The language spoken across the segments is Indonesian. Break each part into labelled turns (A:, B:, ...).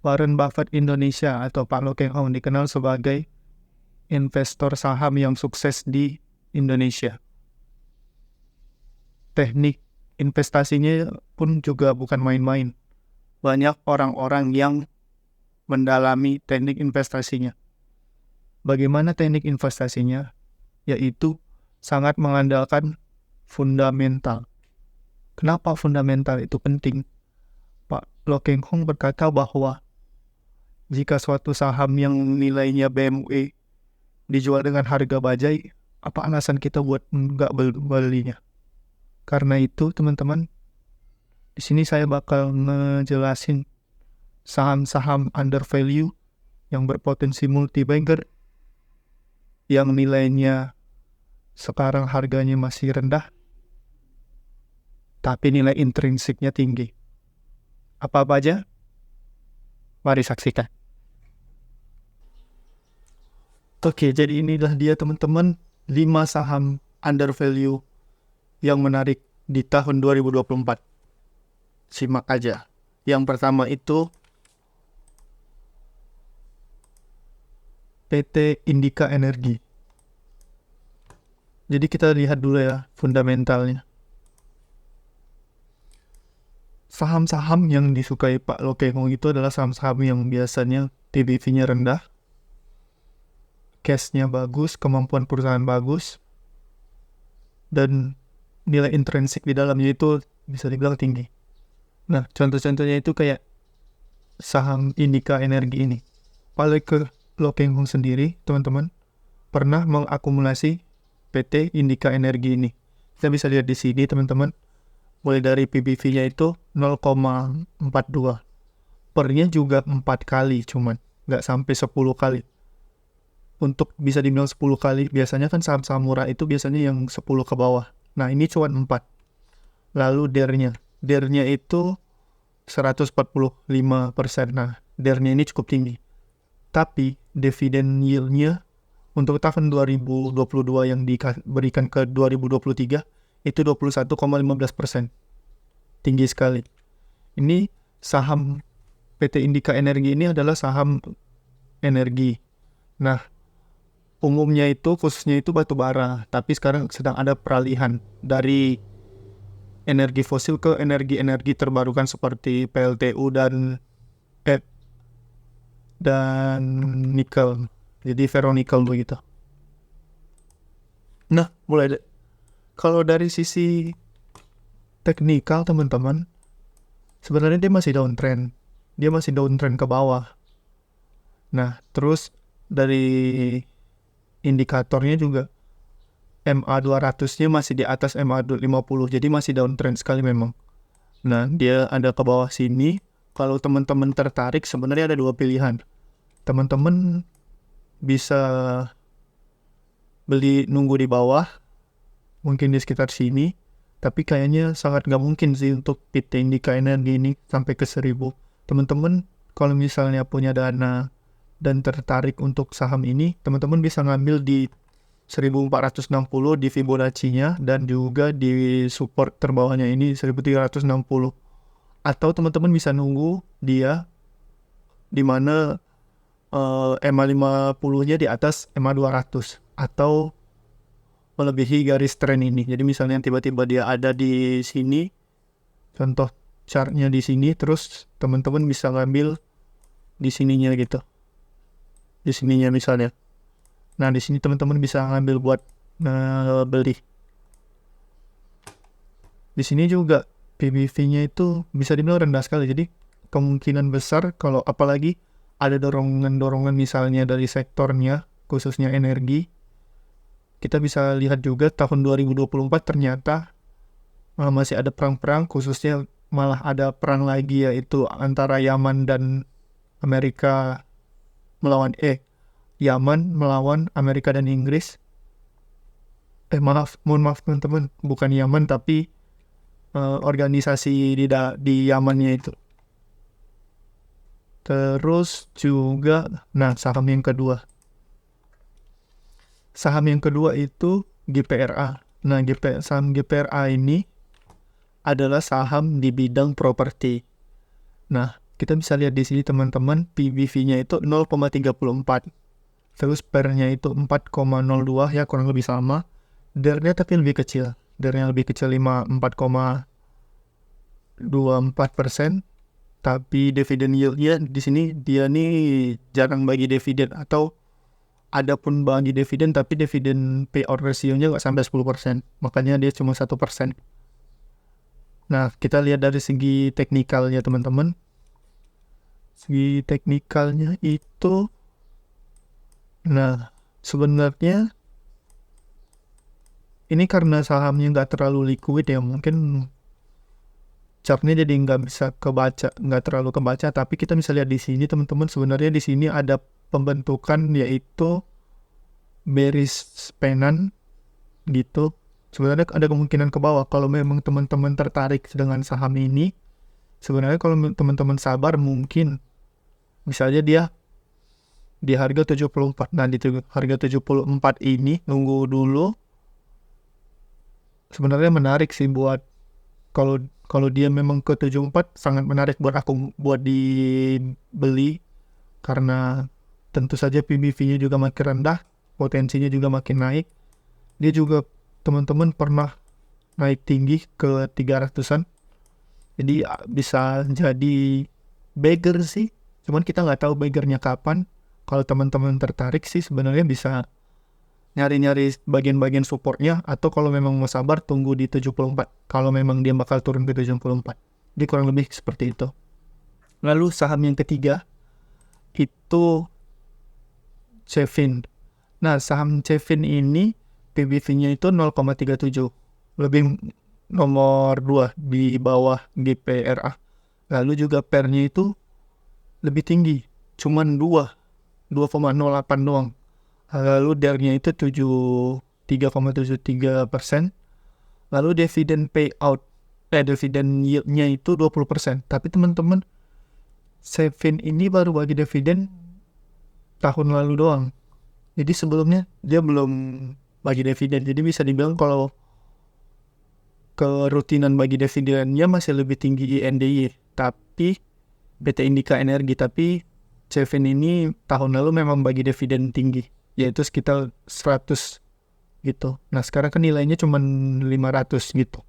A: Warren Buffett Indonesia atau Pak Lo Keng Hong dikenal sebagai investor saham yang sukses di Indonesia. Teknik investasinya pun juga bukan main-main. Banyak orang-orang yang mendalami teknik investasinya. Bagaimana teknik investasinya? Yaitu sangat mengandalkan fundamental. Kenapa fundamental itu penting? Pak Lo Keng Hong berkata bahwa jika suatu saham yang nilainya BMW dijual dengan harga bajai, apa alasan kita buat nggak belinya? Karena itu, teman-teman, di sini saya bakal ngejelasin saham-saham undervalue yang berpotensi multi-bagger, yang nilainya sekarang harganya masih rendah, tapi nilai intrinsiknya tinggi. Apa-apa aja? Mari saksikan. Oke, jadi inilah dia teman-teman 5 saham undervalue yang menarik di tahun 2024. Simak aja. Yang pertama itu PT Indika Energi. Jadi kita lihat dulu ya fundamentalnya. Saham-saham yang disukai Pak Lo Keng Hong itu adalah saham-saham yang biasanya TBV-nya rendah, cash-nya bagus, kemampuan perusahaan bagus, dan nilai intrinsik di dalamnya itu bisa dibilang tinggi. Nah, contoh-contohnya itu kayak saham Indika Energi ini. Pak Lo Keng Hong sendiri, teman-teman, pernah mengakumulasi PT Indika Energi ini. Kita bisa lihat di sini, teman-teman. Mulai dari PBV-nya itu 0,42. Per-nya juga 4 kali cuman, nggak sampai 10 kali. Untuk bisa dibilang 10 kali, biasanya kan saham-saham murah itu biasanya yang 10 ke bawah. Nah, ini cuma 4. Lalu DER-nya itu 145%. Nah, DER-nya ini cukup tinggi. Tapi dividen yield-nya untuk tahun 2022 yang diberikan ke 2023 itu 21,15%. Tinggi sekali. Ini saham PT Indika Energi ini adalah saham energi. Nah, umumnya itu khususnya itu batu bara, tapi sekarang sedang ada peralihan dari energi fosil ke energi terbarukan seperti PLTU dan nikel. Jadi ferronikel begitu. Nah, kalau dari sisi teknikal teman-teman, sebenarnya dia masih downtrend. Dia masih downtrend ke bawah. Nah, terus dari indikatornya juga MA200-nya masih di atas MA50, jadi masih downtrend sekali memang. Nah, dia ada ke bawah sini. Kalau teman-teman tertarik, sebenarnya ada 2 pilihan. Teman-teman bisa beli nunggu di bawah, mungkin di sekitar sini, tapi kayaknya sangat gak mungkin sih untuk PT Indika Energi ini sampai ke 1000. Teman-teman kalau misalnya punya dana dan tertarik untuk saham ini, teman-teman bisa ngambil di 1460 di Fibonacci-nya dan juga di support terbawahnya ini 1360. Atau teman-teman bisa nunggu dia di mana MA50-nya di atas MA200 atau melebihi garis tren ini. Jadi misalnya tiba-tiba dia ada di sini, contoh chartnya di sini, terus teman-teman bisa ngambil di sininya gitu. Di sininya misalnya. Nah, di sini teman-teman bisa ngambil buat beli. Di sini juga PBV-nya itu bisa dibilang rendah sekali. Jadi kemungkinan besar kalau apalagi ada dorongan-dorongan misalnya dari sektornya, khususnya energi, kita bisa lihat juga tahun 2024 ternyata masih ada perang-perang, khususnya malah ada perang lagi yaitu antara Yaman dan Amerika Yaman melawan Amerika dan Inggris. Mohon maaf teman-teman, bukan Yaman tapi organisasi di Yamannya itu. Terus juga, nah saham yang kedua itu GPRA. Nah, saham GPRA ini adalah saham di bidang properti. Nah, kita bisa lihat di sini teman-teman, PBV-nya itu 0,34. Terus PER-nya itu 4,02 ya, kurang lebih sama. DER-nya tapi lebih kecil. DER-nya lebih kecil 4,24%. Tapi dividen yield-nya di sini dia nih jarang bagi dividen, atau ada pun bagi dividen tapi dividen payout ratio-nya nggak sampai 10%. Makanya dia cuma 1%. Nah, kita lihat dari segi teknikalnya teman-teman. Segi teknikalnya itu, nah sebenarnya ini karena sahamnya nggak terlalu liquid ya, mungkin chartnya jadi nggak terlalu kebaca. Tapi kita bisa lihat di sini teman-teman, sebenarnya di sini ada pembentukan yaitu bearish pennant gitu. Sebenarnya ada kemungkinan ke bawah kalau memang teman-teman tertarik dengan saham ini. Sebenarnya kalau teman-teman sabar mungkin bisa aja dia di harga 74. Nah, di harga 74 ini nunggu dulu. Sebenarnya menarik sih buat kalau dia memang ke 74, sangat menarik buat aku buat dibeli, karena tentu saja PBV-nya juga makin rendah, potensinya juga makin naik. Dia juga teman-teman pernah naik tinggi ke 300-an. Jadi bisa jadi beggar sih. Cuman kita nggak tahu beggarnya kapan. Kalau teman-teman tertarik sih sebenarnya bisa nyari-nyari bagian-bagian supportnya, atau kalau memang mau sabar tunggu di 74 kalau memang dia bakal turun ke 74. Jadi kurang lebih seperti itu. Lalu saham yang ketiga itu Cevin. Nah, saham Cevin ini PBV-nya itu 0,37, lebih nomor 2 di bawah GPRA. Lalu juga PER-nya itu lebih tinggi, cuman 2,08 doang. Lalu DER-nya itu 3,73%. Lalu dividen payout, dividen yield-nya itu 20%. Tapi teman-teman, Cevin ini baru bagi dividen tahun lalu doang. Jadi sebelumnya dia belum bagi dividen. Jadi bisa dibilang kalau kerutinan bagi dividennya masih lebih tinggi INDY, tapi PT Indika Energi. Tapi Cevin ini tahun lalu memang bagi dividen tinggi, yaitu sekitar 100 gitu. Nah, sekarang kan nilainya cuma 500 gitu.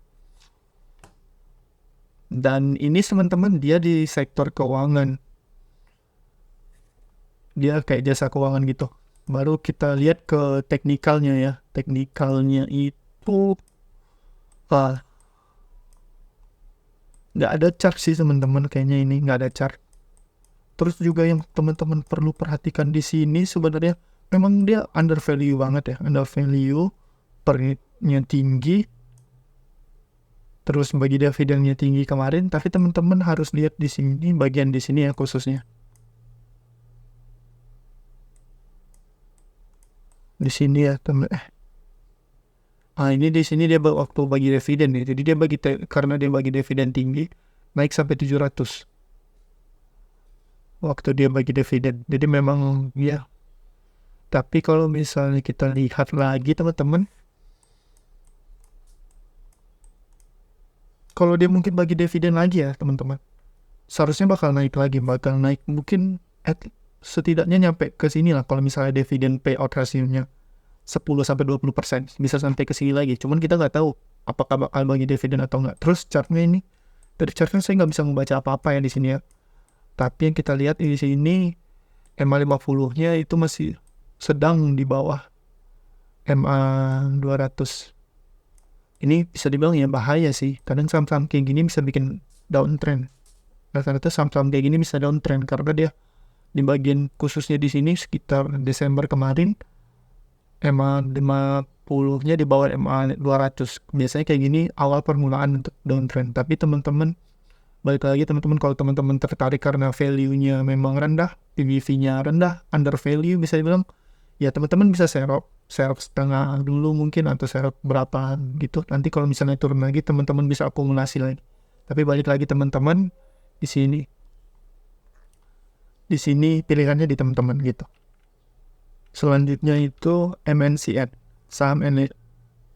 A: Dan ini teman-teman dia di sektor keuangan. Dia kayak jasa keuangan gitu. Baru kita lihat ke teknikalnya ya. Teknikalnya itu nggak ada chart sih teman-teman, kayaknya ini nggak ada chart. Terus juga yang teman-teman perlu perhatikan di sini sebenarnya memang dia under value banget ya, under value, PER-nya tinggi, terus bagi dividennya tinggi kemarin. Tapi teman-teman harus lihat di sini, bagian di sini ya khususnya. Di sini ya teman. Ini di sini dia waktu bagi dividen ya. Jadi dia karena dia bagi dividen tinggi, naik sampai 700 waktu dia bagi dividen. Jadi memang ya. Tapi kalau misalnya kita lihat lagi teman-teman, kalau dia mungkin bagi dividen lagi ya teman-teman, seharusnya bakal naik lagi, mungkin setidaknya nyampe ke sini lah. Kalau misalnya dividen payout hasilnya 10-20%, bisa sampai ke sini lagi. Cuman kita nggak tahu apakah bakal bagi dividen atau nggak. Terus chartnya ini, dari chartnya saya nggak bisa membaca apa-apa ya di sini ya. Tapi yang kita lihat di sini MA50-nya itu masih sedang di bawah MA200. Ini bisa dibilang ya bahaya sih. Kadang saham-saham kayak gini bisa bikin downtrend. Rata-rata saham-saham kayak gini bisa downtrend karena dia di bagian khususnya di sini sekitar Desember kemarin MA50-nya di bawah MA200. Biasanya kayak gini awal permulaan untuk downtrend. Tapi teman-teman, balik lagi teman-teman, kalau teman-teman tertarik karena value-nya memang rendah, PBV-nya rendah, under value bisa dibilang, ya teman-teman bisa serap setengah dulu mungkin, atau serap berapa gitu. Nanti kalau misalnya turun lagi, teman-teman bisa akumulasi lagi. Tapi balik lagi teman-teman, di sini pilihannya di teman-teman gitu. Selanjutnya itu MNCN. Saham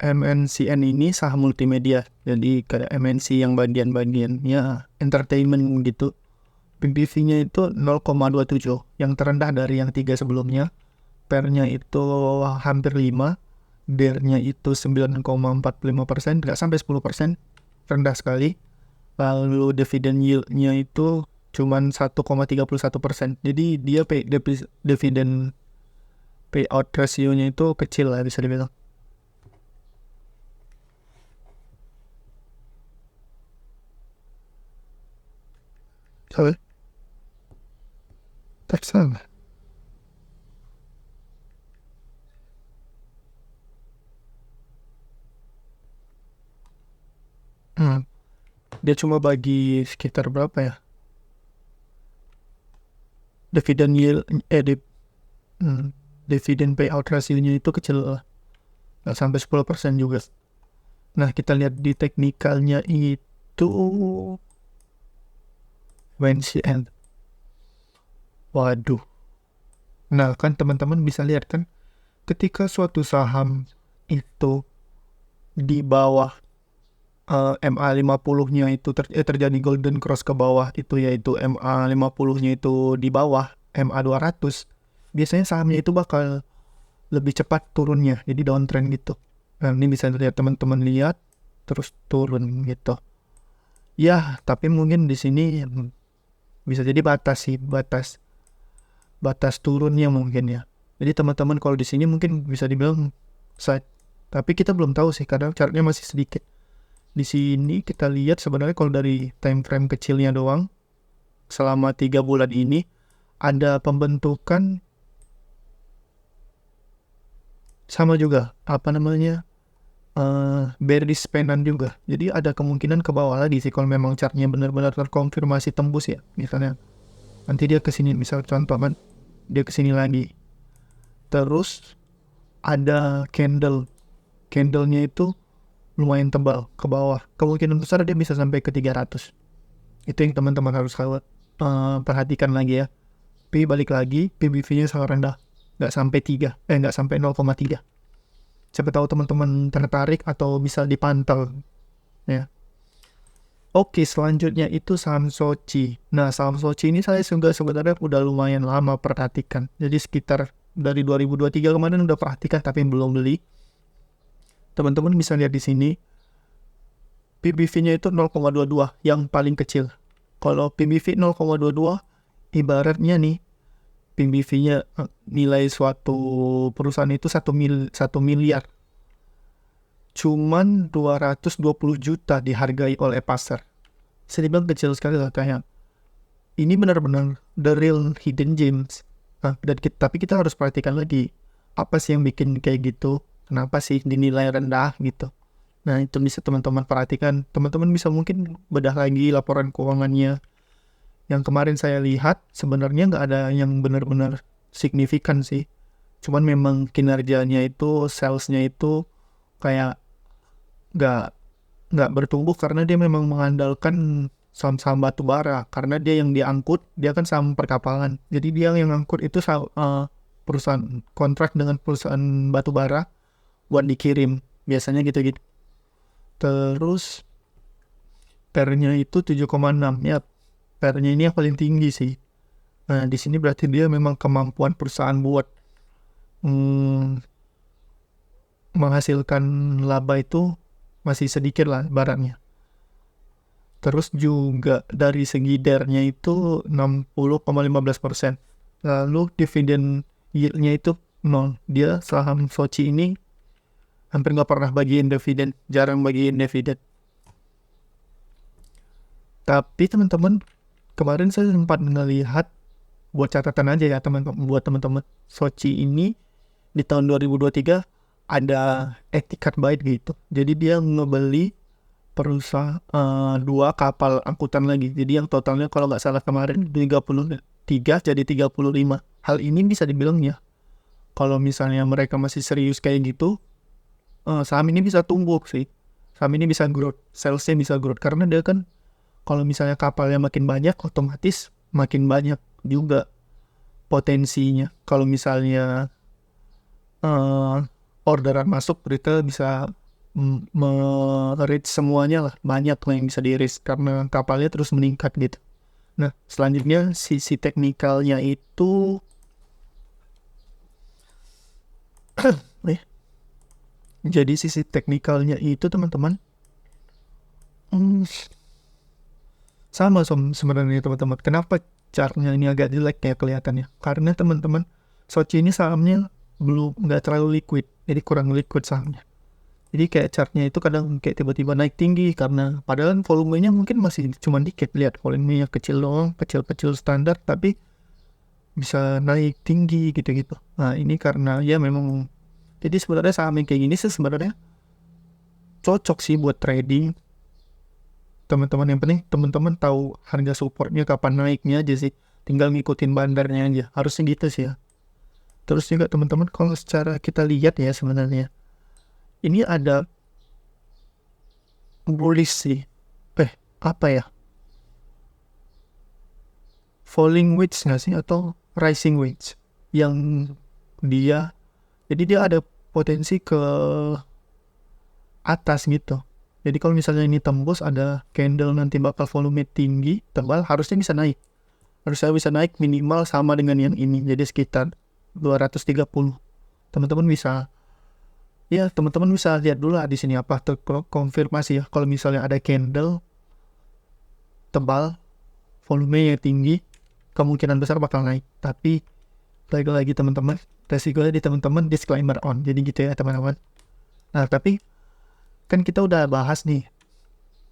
A: MNCN ini saham multimedia. Jadi kayak MNC yang bagian-bagiannya entertainment gitu. PBV-nya itu 0,27, yang terendah dari yang 3 sebelumnya. PER-nya itu hampir 5, DER-nya itu 9,45%, nggak sampai 10%, rendah sekali. Lalu dividend yield-nya itu cuman 1,31%. Jadi dia dividend payout ratio-nya itu kecil lah bisa dibilang. Sorry. Tak salah. Dia cuma bagi sekitar berapa ya? Dividend yield, dividend payout ratio-nya itu kecil lah. Nggak sampai 10% juga. Nah, kita lihat di teknikalnya itu WNCN. Waduh. Nah, kan teman-teman bisa lihat kan, ketika suatu saham itu di bawah MA50-nya itu terjadi golden cross ke bawah itu, yaitu MA50-nya itu di bawah MA200, biasanya sahamnya itu bakal lebih cepat turunnya, jadi downtrend gitu. Nah, ini bisa lihat teman-teman lihat terus turun gitu. Ya, tapi mungkin di sini bisa jadi batas turunnya mungkin ya. Jadi teman-teman kalau di sini mungkin bisa dibilang side, tapi kita belum tahu sih karena chartnya masih sedikit. Di sini kita lihat sebenarnya kalau dari time frame kecilnya doang, selama 3 bulan ini ada pembentukan sama juga bearish span juga. Jadi ada kemungkinan ke bawah lagi sih kalau memang chartnya benar-benar terkonfirmasi tembus ya. Misalnya nanti dia ke sini, misal contoh kan dia ke sini lagi. Terus ada candlenya itu lumayan tebal ke bawah. Kemungkinan besar dia bisa sampai ke 300. Itu yang teman-teman harus perhatikan lagi ya. Tapi balik lagi, PBV-nya sangat rendah. Nggak sampai 0,3. Siapa tahu teman-teman tertarik atau bisa dipantau ya. Oke, selanjutnya itu saham Soci. Nah, saham Soci ini saya sebenarnya udah lumayan lama perhatikan. Jadi sekitar dari 2023 kemarin udah perhatikan tapi belum beli. Teman-teman bisa lihat di sini PBV-nya itu 0,22 yang paling kecil. Kalau PBV 0,22 ibaratnya nih PBV-nya nilai suatu perusahaan itu 1 miliar. Cuman 220 juta dihargai oleh pasar. Saya bilang kecil sekali lah kayak. Ini benar-benar the real hidden gems. Nah, tapi kita harus perhatikan lagi apa sih yang bikin kayak gitu. Kenapa sih dinilai rendah gitu. Nah, itu bisa teman-teman perhatikan. Teman-teman bisa mungkin bedah lagi laporan keuangannya. Yang kemarin saya lihat sebenarnya nggak ada yang benar-benar signifikan sih. Cuman memang kinerjanya itu, salesnya itu kayak nggak bertumbuh karena dia memang mengandalkan saham-saham batu bara. Karena dia yang diangkut, dia kan saham perkapalan. Jadi dia yang angkut itu perusahaan kontrak dengan perusahaan batu bara buat dikirim. Biasanya gitu-gitu. Terus PER-nya itu 7,6 ya. PER-nya ini yang paling tinggi sih. Nah, di sini berarti dia memang kemampuan perusahaan buat menghasilkan laba itu masih sedikit lah baratnya. Terus juga dari segi DER-nya itu 60,15%. Lalu dividen yield-nya itu 0. Dia saham Soci ini hampir nggak pernah bagiin dividen, jarang bagiin dividen. Tapi teman-teman, kemarin saya sempat melihat, buat catatan aja ya buat teman-teman, Soci ini di tahun 2023 ada etikat baik gitu. Jadi dia ngebeli perusahaan 2 kapal angkutan lagi. Jadi yang totalnya kalau nggak salah kemarin 33 jadi 35. Hal ini bisa dibilang ya, kalau misalnya mereka masih serius kayak gitu, saham ini bisa tumbuh sih. Saham ini bisa growth, salesnya bisa growth. Karena dia kan kalau misalnya kapalnya makin banyak, otomatis makin banyak juga potensinya. Kalau misalnya orderan masuk, retail bisa reach semuanya lah, banyak lah yang bisa di-reach karena kapalnya terus meningkat gitu. Nah, selanjutnya sisi teknikalnya itu jadi sisi teknikalnya itu teman-teman sama sebenarnya teman-teman. Kenapa chartnya ini agak jelek ya kelihatannya? Karena teman-teman Sochi ini sahamnya belum nggak terlalu liquid, jadi kurang liquid sahamnya. Jadi kayak chartnya itu kadang kayak tiba-tiba naik tinggi karena padahal volumenya mungkin masih cuma dikit, lihat volumenya kecil doang, kecil-kecil standar, tapi bisa naik tinggi gitu-gitu. Nah ini karena ya memang, jadi sebenarnya saham yang kayak gini sih sebenarnya cocok sih buat trading teman-teman. Yang penting teman-teman tahu harga supportnya kapan naiknya aja sih, tinggal ngikutin bandarnya aja, harusnya gitu sih ya. Terus juga teman-teman kalau secara kita lihat ya sebenarnya ini ada bullish sih, apa ya, falling wedge nggak sih atau rising wedge yang dia, jadi dia ada potensi ke atas gitu. Jadi kalau misalnya ini tembus ada candle nanti bakal volume tinggi tebal, harusnya bisa naik, minimal sama dengan yang ini, jadi sekitar 230. Teman-teman bisa lihat dulu di sini apa terkonfirmasi ya, kalau misalnya ada candle tebal volumenya tinggi kemungkinan besar bakal naik. Tapi lagi-lagi teman-teman, resikonya di teman-teman disclaimer on, jadi gitu ya teman-teman. Nah tapi kan kita udah bahas nih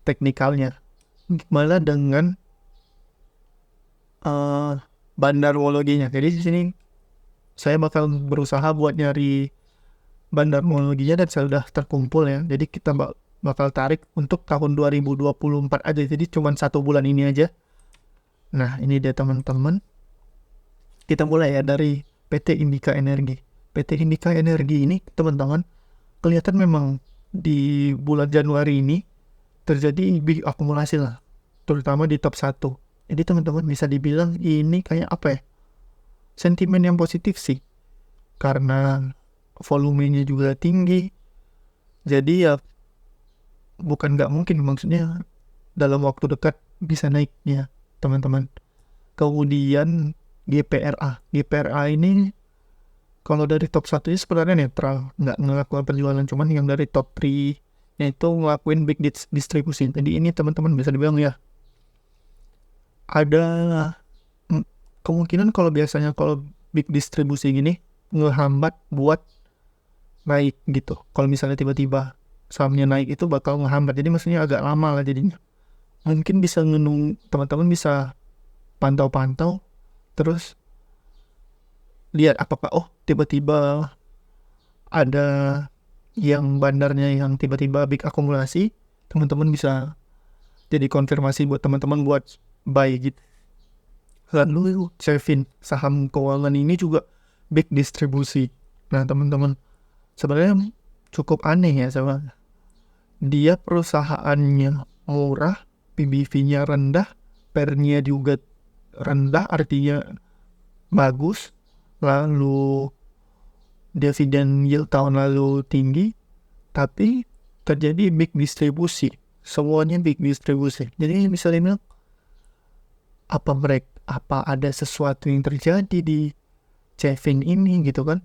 A: teknikalnya, gimana dengan bandarmologinya. Jadi di sini saya bakal berusaha buat nyari bandarmologinya dan saya udah terkumpul ya. Jadi kita bakal tarik untuk tahun 2024 aja, jadi cuma 1 bulan ini aja. Nah ini dia teman-teman, kita mulai ya dari PT Indika Energi. PT Indika Energi ini teman-teman kelihatan memang di bulan Januari ini terjadi big akumulasi lah, terutama di top 1. Jadi teman-teman bisa dibilang ini kayak apa ya, sentimen yang positif sih, karena volumenya juga tinggi. Jadi ya bukan nggak mungkin, maksudnya dalam waktu dekat bisa naiknya teman-teman. Kemudian GPRA ini kalau dari top 1 ini sebenarnya netral, nggak ngelakuin penjualan, cuman yang dari top 3 yaitu ngelakuin big distribusi. Jadi ini teman-teman bisa dibilang ya ada kemungkinan, kalau biasanya kalau big distribusi gini ngehambat buat naik gitu. Kalau misalnya tiba-tiba sahamnya naik itu bakal ngehambat, jadi maksudnya agak lama lah jadinya. Mungkin bisa teman-teman bisa pantau-pantau terus lihat apakah tiba-tiba ada yang bandarnya yang tiba-tiba big akumulasi, teman-teman bisa jadi konfirmasi buat teman-teman buat buy gitu. Lalu Cevin, saham keuangan ini juga big distribusi. Nah teman-teman, sebenarnya cukup aneh ya sama dia, perusahaannya murah, PBV-nya rendah, PER-nya juga rendah, artinya bagus, lalu dividen yield tahun lalu tinggi, tapi terjadi big distribusi, semuanya big distribusi. Jadi misalnya apa ada sesuatu yang terjadi di Cevin ini gitu kan,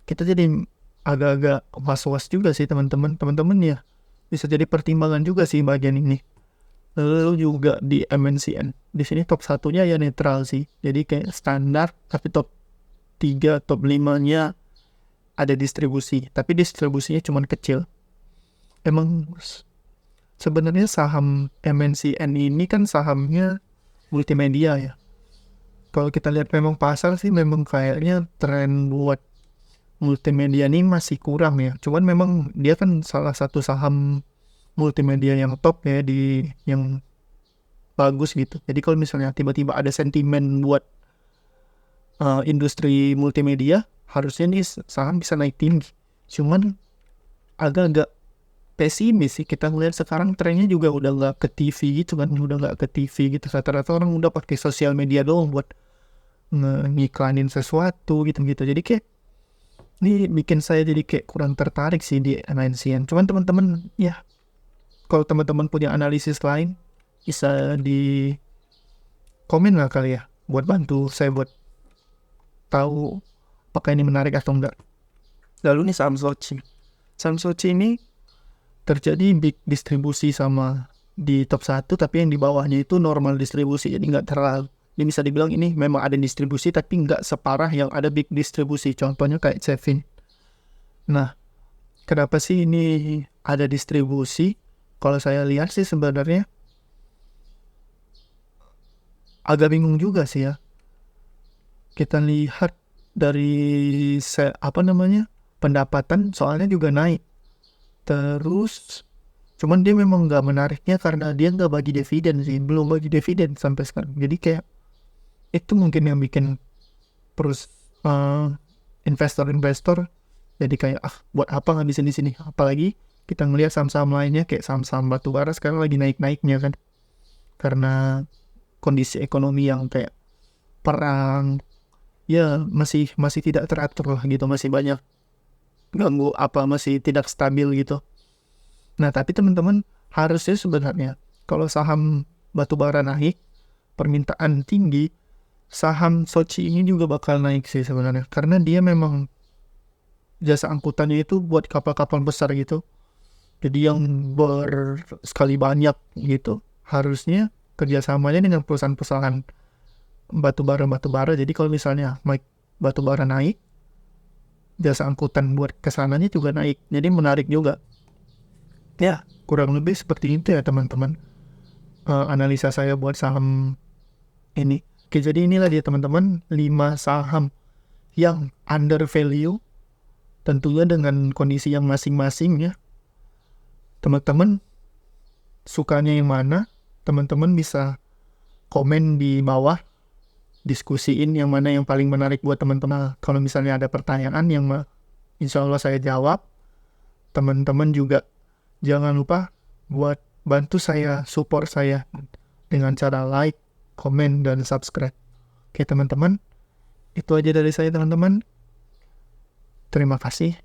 A: kita jadi agak-agak was-was juga sih teman-teman ya, bisa jadi pertimbangan juga sih bagian ini. Lalu juga di MNCN, di sini top 1-nya ya netral sih, jadi kayak standar, tapi top 3, top 5-nya ada distribusi, tapi distribusinya cuma kecil. Emang sebenarnya saham MNCN ini kan sahamnya multimedia ya. Kalau kita lihat memang pasar sih memang kayaknya tren buat multimedia ini masih kurang ya. Cuman memang dia kan salah satu saham multimedia yang top ya, yang bagus gitu. Jadi kalau misalnya tiba-tiba ada sentimen buat industri multimedia, harusnya nih saham bisa naik tinggi. Cuman agak-agak pesimis sih kita ngeliat sekarang, trennya juga udah nggak ke TV gitu kan, rata-rata orang udah pakai sosial media doang buat ngiklanin sesuatu gitu-gitu. Jadi kayak ini bikin saya jadi kayak kurang tertarik sih di MNCN. Cuman teman-teman ya, kalau teman-teman punya analisis lain bisa komen lah kali ya, buat bantu saya buat tahu apakah ini menarik atau enggak. Lalu nih saham Soci. Saham Soci ini terjadi big distribusi sama di top 1, tapi yang di bawahnya itu normal distribusi, jadi nggak terlalu. Ini bisa dibilang ini memang ada distribusi tapi nggak separah yang ada big distribusi. Contohnya kayak Cevin. Nah, kenapa sih ini ada distribusi? Kalau saya lihat sih sebenarnya agak bingung juga sih ya. Kita lihat dari pendapatan soalnya juga naik. Terus cuman dia memang nggak menariknya karena dia nggak bagi dividen sih, belum bagi dividen sampai sekarang. Jadi kayak itu mungkin yang bikin investor-investor jadi kayak buat apa ngabisin di sini. Apalagi kita ngelihat saham-saham lainnya kayak saham-saham batubara sekarang lagi naik-naiknya kan, karena kondisi ekonomi yang kayak perang ya masih tidak teratur lah gitu, masih banyak ganggu masih tidak stabil gitu. Nah, tapi teman-teman harusnya sebenarnya kalau saham batubara naik, permintaan tinggi, saham Soci ini juga bakal naik sih sebenarnya, karena dia memang jasa angkutannya itu buat kapal-kapal besar gitu, jadi yang berskali banyak gitu. Harusnya kerjasamanya dengan perusahaan-perusahaan batubara. Jadi kalau misalnya batubara naik, jasa angkutan buat kesananya juga naik, jadi menarik juga ya. Kurang lebih seperti itu ya teman-teman, analisa saya buat saham ini. Oke, jadi inilah dia teman-teman 5 saham yang under value, tentunya dengan kondisi yang masing-masing ya. Teman-teman sukanya yang mana? Teman-teman bisa komen di bawah, diskusiin yang mana yang paling menarik buat teman-teman. Kalau misalnya ada pertanyaan yang insya Allah saya jawab, teman-teman juga jangan lupa buat bantu saya, support saya dengan cara like, komen, dan subscribe. Oke teman-teman, itu aja dari saya teman-teman. Terima kasih.